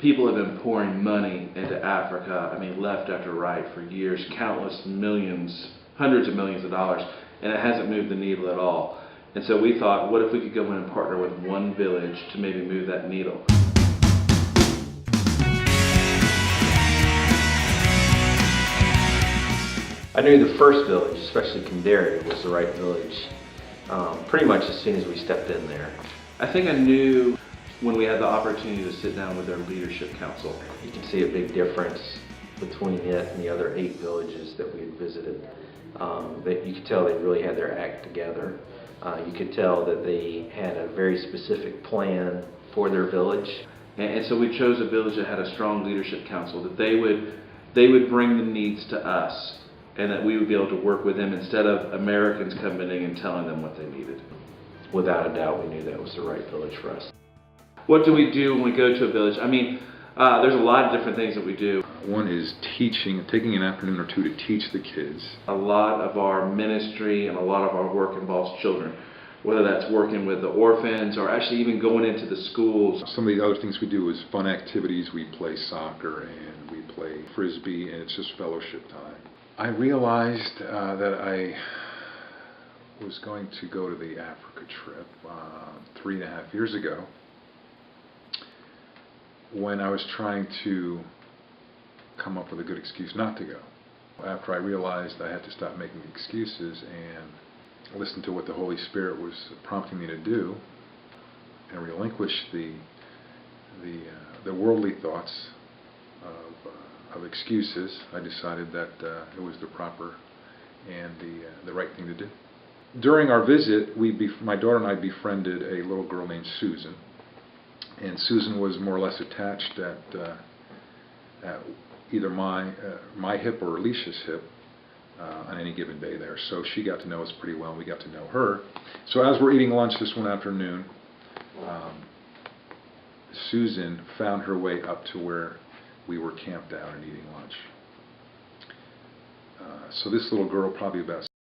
People have been pouring money into Africa, I mean, left after right for years, countless millions, hundreds of millions of dollars, and it hasn't moved the needle at all. And so we thought, what if we could go in and partner with one village to maybe move that needle? I knew the first village, especially Kandari, was the right village pretty much as soon as we stepped in there. I think I knew when we had the opportunity to sit down with our leadership council. You could see a big difference between it and the other 8 villages that we had visited. That you could tell they really had their act together. You could tell that they had a very specific plan for their village. And so we chose a village that had a strong leadership council, that they would bring the needs to us, and that we would be able to work with them instead of Americans coming in and telling them what they needed. Without a doubt, we knew that was the right village for us. What do we do when we go to a village? I mean, there's a lot of different things that we do. One is teaching, taking an afternoon or two to teach the kids. A lot of our ministry and a lot of our work involves children, whether that's working with the orphans or actually even going into the schools. Some of the other things we do is fun activities. We play soccer and we play frisbee, and it's just fellowship time. I realized that I was going to go to the Africa trip 3.5 years ago, when I was trying to come up with a good excuse not to go. After I realized I had to stop making excuses and listen to what the Holy Spirit was prompting me to do, and relinquish the worldly thoughts of excuses, I decided that it was the proper and the right thing to do. During our visit, my daughter and I befriended a little girl named Susan. And Susan was more or less attached at either my hip or Leisha's hip on any given day there. So she got to know us pretty well, and we got to know her. So as we're eating lunch this one afternoon, Susan found her way up to where we were camped out and eating lunch. So this little girl, probably about